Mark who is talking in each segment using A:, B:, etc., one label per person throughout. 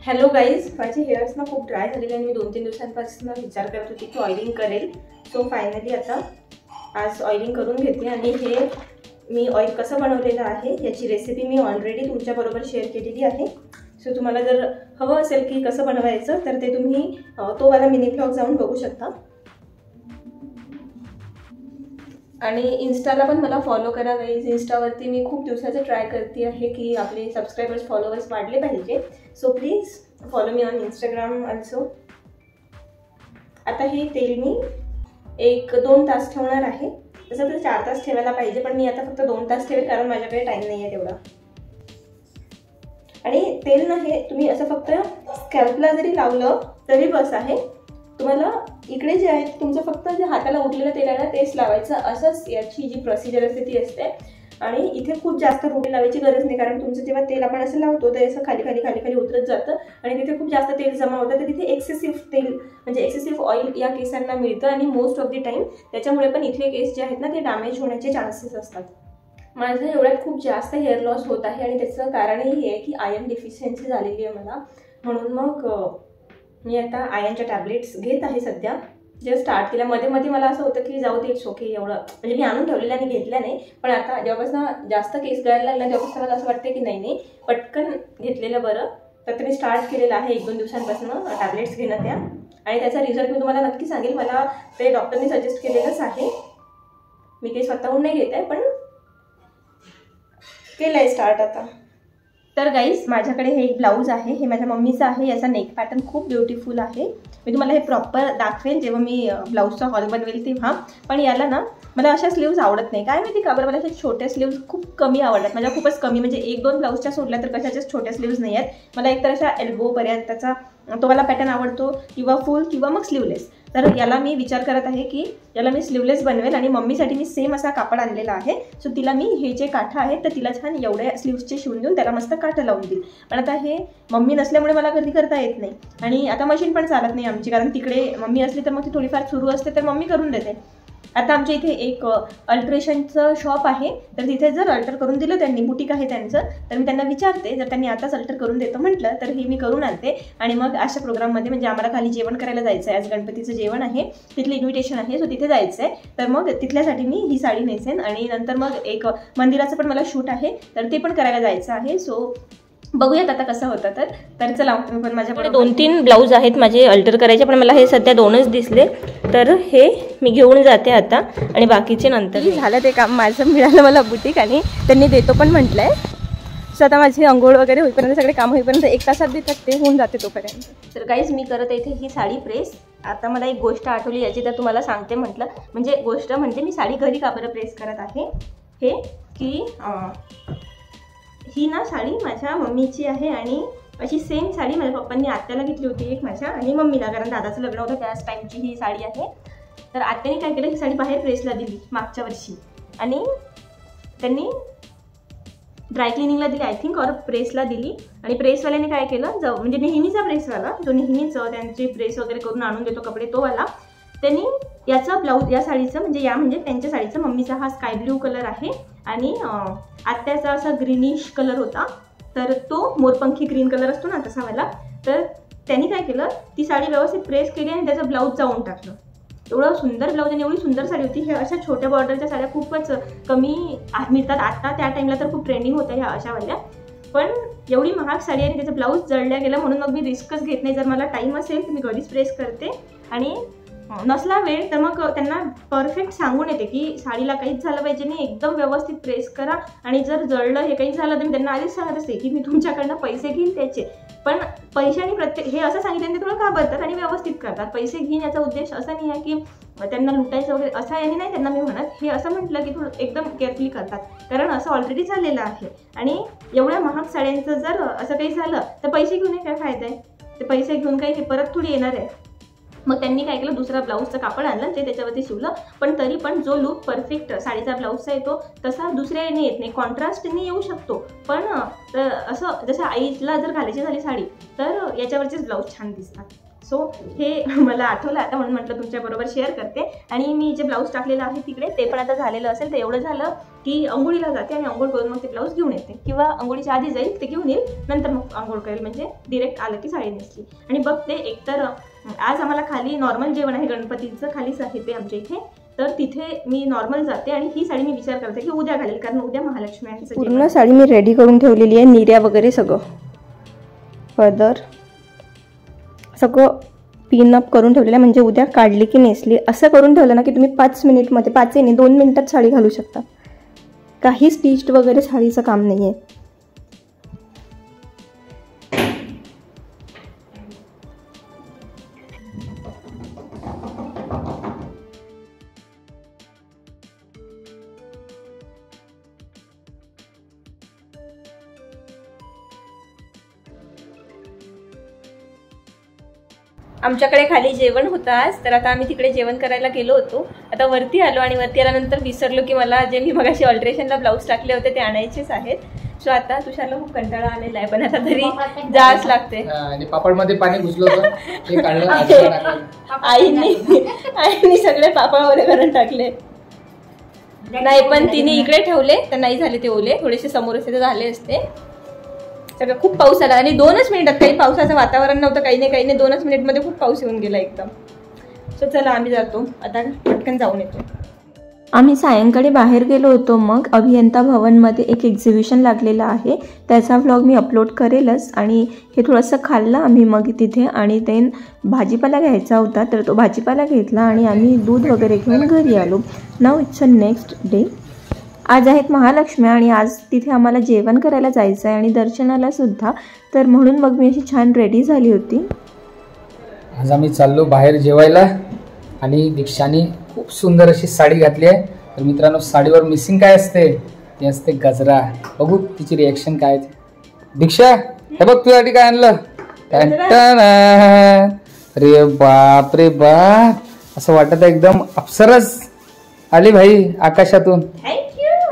A: Hello guys, माझे hairs ना खूप ड्राय झालेले आणि मी 2-3 दिवसांपासून विचार करत होती की ऑइलिंग करेल. सो फायनली आता आज ऑइलिंग करून घेते. आणि हे मी ऑइल कसं बनवलेलं आहे याची रेसिपी मी ऑलरेडी तुमच्याबरोबर शेअर केलेली आहे. सो तुम्हाला जर हवं असेल की कसं बनवायचं तर ते तुम्ही तो वाला मिनी ब्लॉग जाऊन बघू शकता. आणि इन्स्टाला पण मला फॉलो करा गाईज. इन्स्टावरती मी खूप दिवसाचं ट्राय करते आहे की आपले सबस्क्रायबर्स फॉलोअर्स वाढले पाहिजे. So please follow me on Instagram also. आता हे तेल मी 1-2 तास ठेवणार आहे. तसं तर 4 तास ठेवायला पाहिजे, पण मी आता फक्त 2 तास ठेवेल कारण माझ्याकडे टाईम नाही आहे तेवढा. आणि तेल ना हे तुम्ही असं फक्त स्कॅल्पला जरी लावलं तरी बस आहे. तुम्हाला इकडे जे आहे तुमचं फक्त जे हाताला उरलेलं तेल आहे ना तेच लावायचं. असंच याची जी प्रोसिजर असते ती असते. आणि इथे खूप जास्त रोटी लावायची गरज नाही कारण तुमचं जेव्हा तेल आपण असं लावतो तर असं खाली खाली खाली खाली उतरत जातं आणि तिथे खूप जास्त तेल जमा होतं. तर तिथे एक्सेसिव्ह तेल म्हणजे एक्सेसिव्ह ऑइल या केसांना मिळतं आणि मोस्ट ऑफ द टाईम त्याच्यामुळे पण इथले केस जे आहेत ना ते डॅमेज होण्याचे चान्सेस असतात. माझं एवढ्यात खूप जास्त हेअर लॉस होत आहे आणि त्याचं कारणही हे आहे की आयर्न डेफिशियन्सी झालेली आहे मला. म्हणून मग मी आता आयर्नच्या टॅबलेट्स घेत आहे सध्या. जे स्टार्ट केल्या मध्ये मला असं होतं की जाऊ दे ओके एवढं म्हणजे मी आणून ठेवलेलं आणि घेतल्या नाही. पण आता जेव्हापासून जास्त केस गळायला लागला तेव्हापासून मला असं वाटतं की नाही पटकन घेतलेलं बरं. तर मी स्टार्ट केलेलं आहे 1-2 दिवसांपासून टॅबलेट्स घेणं त्या. आणि त्याचा रिझल्ट मी तुम्हाला नक्की सांगेल. मला ते डॉक्टरनी सजेस्ट केलेलंच आहे. मी ते स्वतःहून नाही घेत आहे पण केलं आहे स्टार्ट आता. तर गाईज माझ्याकडे हे एक ब्लाऊज आहे. हे माझ्या मम्मीचं आहे. याचा नेक पॅटर्न खूप ब्युटिफुल आहे. मी तुम्हाला हे प्रॉपर दाखवेन जेव्हा मी ब्लाऊजचा हॉल बनवेल तेव्हा. पण याला ना मला अशा स्लीव्ज आवडत नाही. काय माहिती का बरं, मला अशा छोट्या स्लीव्ज खूप कमी आवडतात. माझ्या खूपच कमी म्हणजे 1-2 ब्लाऊजच्या सोडल्या तर कशाच्याच छोट्या स्लीव्ज नाही आहेत. मला एकतर अशा एल्बोपर्यंतचा तो वाला पॅटर्न आवडतो किंवा फुल किंवा मग स्लीवलेस. तर याला मी विचार करत आहे की याला मी स्लीवलेस बनवेल. आणि मम्मीसाठी मी सेम असा कापड आणलेला आहे. सो तिला मी हे जे काठं आहेत तर तिला छान एवढ्या स्लीव्सचे शिवून देऊन त्याला मस्त काठं लावून देईल. पण आता हे मम्मी नसल्यामुळे मला कधी करता येत नाही. आणि आता मशीन पण चालत नाही आमची कारण तिकडे मम्मी असली तर मग ती थोडीफार सुरू असते तर मम्मी करून देते. आता आमच्या इथे एक अल्ट्रेशनचं शॉप आहे. तर तिथे जर अल्टर करून दिलं त्यांनी, बुटीक आहे त्यांचं, तर मी त्यांना विचारते. जर त्यांनी आताच अल्टर करून देतो म्हटलं तर हे मी करून आणते. आणि मग अशा प्रोग्राममध्ये म्हणजे आम्हाला खाली जेवण करायला जायचं आहे. आज गणपतीचं जेवण आहे, तिथलं इन्व्हिटेशन आहे. सो तिथे जायचं आहे. तर मग तिथल्यासाठी मी ही साडी नेसेन. आणि नंतर मग एक मंदिराचं पण मला शूट आहे तर ते पण करायला जायचं आहे. सो बघूयात आता कसं होतं. तर चला तुम्ही पण माझ्याकडे 2-3 ब्लाऊज आहेत माझे अल्टर करायचे, पण मला हे सध्या 2च दिसले तर हे मी घेऊन जाते आता आणि बाकीचे नंतर. झालं ते काम माझं, मिळालं मला बुटीक आणि त्यांनी देतो पण म्हटलंय. सो आता माझी अंघोळ वगैरे होईपर्यंत सगळे काम होईपर्यंत 1 तासात देतात ते होऊन जाते तोपर्यंत. तर गाईज मी करत इथे ही साडी प्रेस. आता मला एक गोष्ट आठवली याची तर तुम्हाला सांगते म्हटलं. म्हणजे गोष्ट म्हणजे मी साडी घरी का बरं प्रेस करत आहे हे की ही ना साडी माझ्या मम्मीची आहे. आणि अशी सेम साडी माझ्या पप्पांनी आत्याला घेतली होती एक माझ्या आणि मम्मीला, कारण दादाचं लग्न होतं त्याच टाईमची ही साडी आहे. तर आत्याने काय केलं, ही साडी बाहेर प्रेसला दिली मागच्या वर्षी आणि त्यांनी ड्राय क्लिनिंगला दिली आय थिंक, और प्रेसला दिली. आणि प्रेसवाल्याने काय केलं, म्हणजे नेहमीचा प्रेसवाला जो नेहमीच त्यांची प्रेस वगैरे करून आणून देतो कपडे तो वाला, त्यांनी याचा ब्लाऊज या साडीचं म्हणजे त्यांच्या साडीचं, मम्मीचा हा स्काय ब्ल्यू कलर आहे आणि आत्याचा असा ग्रीनिश कलर होता. तर तो मोरपंखी ग्रीन कलर असतो ना तसा वाला. तर त्यांनी काय केलं, ती साडी व्यवस्थित प्रेस केली आणि त्याचं ब्लाऊज जाऊन टाकलं. एवढं सुंदर ब्लाऊज आणि एवढी सुंदर साडी होती. ह्या अशा छोट्या बॉर्डरच्या साड्या खूपच कमी मिळतात आता. त्या टाईमला तर खूप ट्रेंडिंग होत्या ह्या अशा वाल्या. पण एवढी महाग साडी आणि त्याचं ब्लाऊज जळल्या गेलं म्हणून मग मी रिस्कच घेत नाही. जर मला टाईम असेल तर मी घरीच प्रेस करते आणि नसला वेळ तर मग त्यांना परफेक्ट सांगून येते की साडीला काहीच झालं पाहिजे नाही, एकदम व्यवस्थित प्रेस करा. आणि जर जळलं हे काही झालं तर मी त्यांना आधीच सांगत असते की मी तुमच्याकडनं पैसे घेईन त्याचे. पण पैशाने प्रत्येक हे असं सांगितलं ते थोडं घाबरतात आणि व्यवस्थित करतात. पैसे घेईन याचा उद्देश असा नाही आहे की त्यांना लुटायचं वगैरे असा याने नाही त्यांना मी म्हणत. हे असं म्हटलं की थोडं एकदम केअरफुली करतात कारण असं ऑलरेडी झालेलं आहे. आणि एवढ्या महाग साड्यांचं जर असं काही झालं तर पैसे घेऊन काय फायदा आहे. ते पैसे घेऊन काही हे परत थोडी येणार आहे. मग त्यांनी काय केलं, दुसरा ब्लाऊजचं कापड आणलं ते त्याच्यावरती शिवलं. पण तरी पण जो लुक परफेक्ट साडीचा ब्लाऊजचा येतो तसा दुसऱ्या याने येत नाही. कॉन्ट्रास्टने येऊ शकतो पण असं जसं आईला जर घालायची झाली साडी तर याच्यावरचेच ब्लाऊज छान दिसतात. सो हे मला आठवलं आता म्हणून म्हटलं तुमच्याबरोबर शेअर करते. आणि मी जे ब्लाऊज टाकलेलं आहे तिकडे ते पण आता झालेलं असेल. तर एवढं झालं की अंघोळीला जाते आणि अंघोळ करून मग ते ब्लाऊज घेऊन येते, किंवा अंघोळीच्या आधी जाईल ते घेऊन येईल, नंतर मग अंघोळ करेल, म्हणजे डिरेक्ट आलं की साडी नेसली. आणि बघते एकतर आज आम्हाला खाली नॉर्मल जेवण आहे, गणपतीचं खालीच आहे ते आमच्या इथे, तर तिथे मी नॉर्मल जाते. आणि ही साडी मी विचार करते की उद्या घालेल, कारण उद्या महालक्ष्म्यांचं पूर्ण साडी मी रेडी करून ठेवलेली आहे, निर्या वगैरे सगळं, पदर सगळं पिनअप करून ठेवलेलं आहे, म्हणजे उद्या काढली की नेसली असं करून ठेवलं ना की तुम्ही 5 मिनिटमध्ये, 5 नाही 2 मिनिटात साडी घालू शकता. काही स्टिच्ड वगैरे साडीचं काम नाही आहे. आमच्याकडे खाली जेवण होतं आज, तर आता आम्ही तिकडे जेवण करायला गेलो होतो. आता वरती आलो आणि वरती आल्यानंतर विसरलो की मला जे मी मगाशी ऑल्ट्रेशनला ब्लाऊज टाकले होते ते आणायचेच आहेत. सो आता तुषारला खूप कंटाळा आलेला आहे, पण आता तरी जाच लागते.
B: आणि पापडमध्ये पाणी घुसलं होतं ते काढलं. आईनी सगळे पापड वगैरे करून टाकले. नाही पण तिने इकडे ठेवले तर नाही झाले ते ओले, थोडेसे समोर असे झाले असते. सगळं खूप पाऊस आला आणि 2च मिनिटात, काही पावसाचं वातावरण नव्हतं, काही नाही 2च मिनिटमध्ये खूप पाऊस येऊन गेला एकदम. सो चला आम्ही जातो आता, पटकन जाऊन येतो. आम्ही सायंकाळी बाहेर गेलो होतो. मग अभियंता भवनमध्ये एक एक्झिबिशन लागलेलं आहे, त्याचा व्लॉग मी अपलोड करेलच. आणि हे थोडंसं खाल्लं आम्ही मग तिथे, आणि ते भाजीपाला घ्यायचा होता तर तो भाजीपाला घेतला आणि आम्ही दूध वगैरे घेऊन घरी आलो. नाव इट्स अ नेक्स्ट डे. आज आहेत महालक्ष्मी आणि आज तिथे आम्हाला जेवण करायला जायचं आहे आणि दर्शनाला सुद्धा, तर म्हणून मग मी अशी छान रेडी झाली होती. आज आम्ही चाललो बाहेर जेवायला आणि दीक्षाने खूप सुंदर अशी साडी घातली आहे. तर मित्रांनो, साडीवर मिसिंग काय असते? ते असते गजरा. बघू तिची रिॲक्शन काय. दीक्षा हे बघ तुझ्यासाठी काय आणलं. अरे बाप रे बाप, असं वाटत एकदम अप्सरच आली भाई आकाशातून.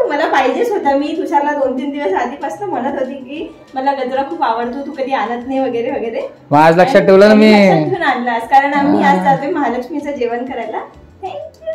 A: मला पाहिजेच होता. मी तुषारला 2-3 दिवस आधीपासून म्हणत होती की मला गजरा खूप आवडतो, तू कधी आणत नाही वगैरे वगैरे.
B: मग आज लक्षात ठेवलं ना मी,
A: आणलास, कारण आम्ही आज जातोय महालक्ष्मीचं जेवण करायला. थँक्यू.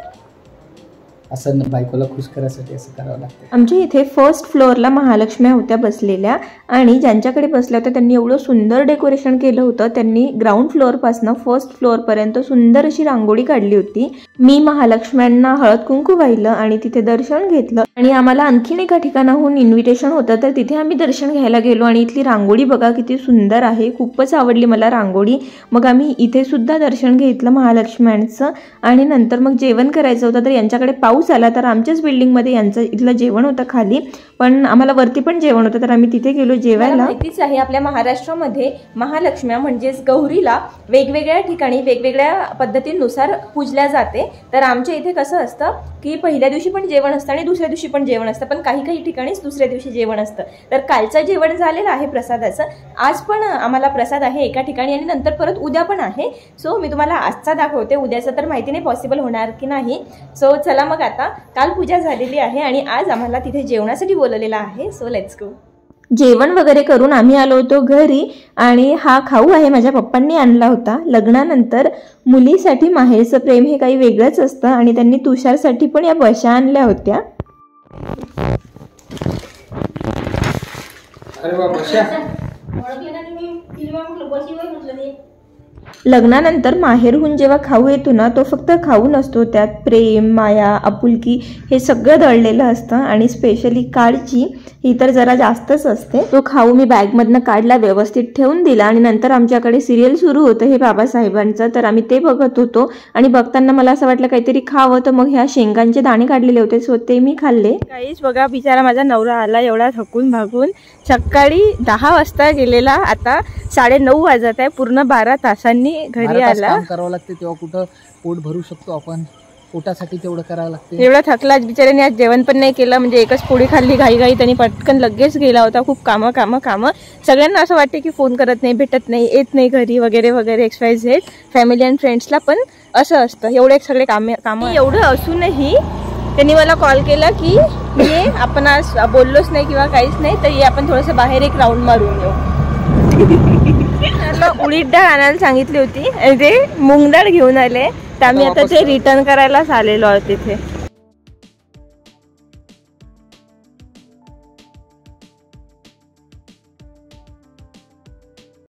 B: असं बायकोला खुश करायसाठी असं करावं लागतं.
A: आमच्या इथे फर्स्ट फ्लोअरला महालक्ष्म्या होत्या बसलेल्या, आणि ज्यांच्याकडे बसल्या होत्या त्यांनी एवढं सुंदर डेकोरेशन केलं होतं. त्यांनी ग्राउंड फ्लोअरपासून फर्स्ट फ्लोअरपर्यंत सुंदर अशी रांगोळी काढली होती. मी महालक्ष्म्यांना हळद कुंकू वाहिलं आणि तिथे दर्शन घेतलं. आणि आम्हाला आणखीन एका ठिकाणाहून इन्व्हिटेशन होतं, तर तिथे आम्ही दर्शन घ्यायला गेलो. आणि इथली रांगोळी बघा किती सुंदर आहे, खूपच आवडली मला रांगोळी. मग आम्ही इथे सुद्धा दर्शन घेतलं महालक्ष्म्यांचं, आणि नंतर मग जेवण करायचं होतं. तर यांच्याकडे पाऊस आला, तर आमच्याच बिल्डिंगमध्ये यांचं इथलं जेवण होतं खाली, पण आम्हाला वरती पण जेवण होतं, तर आम्ही तिथे गेलो जेवायला. माहितीच आहे आपल्या महाराष्ट्रामध्ये महालक्ष्म्या म्हणजेच गौरीला वेगवेगळ्या ठिकाणी वेगवेगळ्या पद्धतीनुसार पूजल्या जाते. तर आमच्या इथे कसं असतं की पहिल्या दिवशी पण जेवण असतं आणि दुसऱ्या दिवशी पण जेवण असतं, पण काही काही ठिकाणीच दुसऱ्या दिवशी जेवण असतं. तर कालचं जेवण झालेलं आहे प्रसादाचं, आज पण आम्हाला प्रसाद आहे एका ठिकाणी आणि नंतर परत उद्या पण आहे. सो मी तुम्हाला आजचा दाखवते, उद्याचं तर माहिती नाही पॉसिबल होणार की नाही. सो चला मग, आता काल पूजा झालेली आहे आणि आज आम्हाला तिथे जेवणासाठी बोलवलेलं आहे. So let's go. जेवण वगैरे करून आम्ही आलो होतो घरी, आणि हा खाऊ आहे माझ्या पप्पांनी आणला होता. लग्नानंतर मुलीसाठी माहेरचं प्रेम हे काही वेगळंच असतं, आणि त्यांनी तुषारसाठी पण या बशा आणल्या होत्या. लग्नानंतर माहेरहून जेव्हा खाऊ येतो ना, तो फक्त खाऊ नसतो, त्यात प्रेम, माया, आपुलकी हे सगळं दळलेलं असतं. आणि स्पेशली काळजी ही तर जरा जास्तच असते. तो खाऊ मी बॅगमधनं काढला, व्यवस्थित ठेवून दिला, आणि नंतर आमच्याकडे सिरियल सुरू होतं हे बाबासाहेबांचं, तर आम्ही ते बघत होतो. आणि बघताना मला असं वाटलं काहीतरी खावं, तर मग ह्या शेंगांचे दाणे काढलेले होते, सो ते मी खाल्ले. काहीच बघा, बिचारा माझा नवरा आला एवढा थकून भागून. सकाळी 10 वाजता गेलेला, आता 9:30 वाजत आहे. पूर्ण 12 तासांनी घरी आला.
B: करावं लागते तेव्हा कुठं पोट भरू शकतो आपण, पोटासाठी तेवढं करावं लागतं.
A: एवढा थकला बिचाऱ्याने, आज जेवण पण नाही केलं, म्हणजे एकच पोळी खाल्ली घाई त्यांनी, पटकन लगेच गेला होता. खूप कामं कामं कामं. सगळ्यांना असं वाटते की फोन करत नाही, भेटत नाही, येत नाही घरी वगैरे वगैरे XYZ. फॅमिली अँड फ्रेंड्सला पण असं असतं, एवढे सगळे कामं एवढं असूनही त्यांनी मला कॉल केला की ये, आपण आज बोललोच नाही किंवा काहीच नाही, तर ये आपण थोडंसं बाहेर एक राऊंड मारून येऊ.
B: मग उडीद डाळ आणायला सांगितली होती आणि ते मूग डाळ घेऊन आले, तर आम्ही आता ते रिटर्न करायलाच आलेलो आहोत तिथे.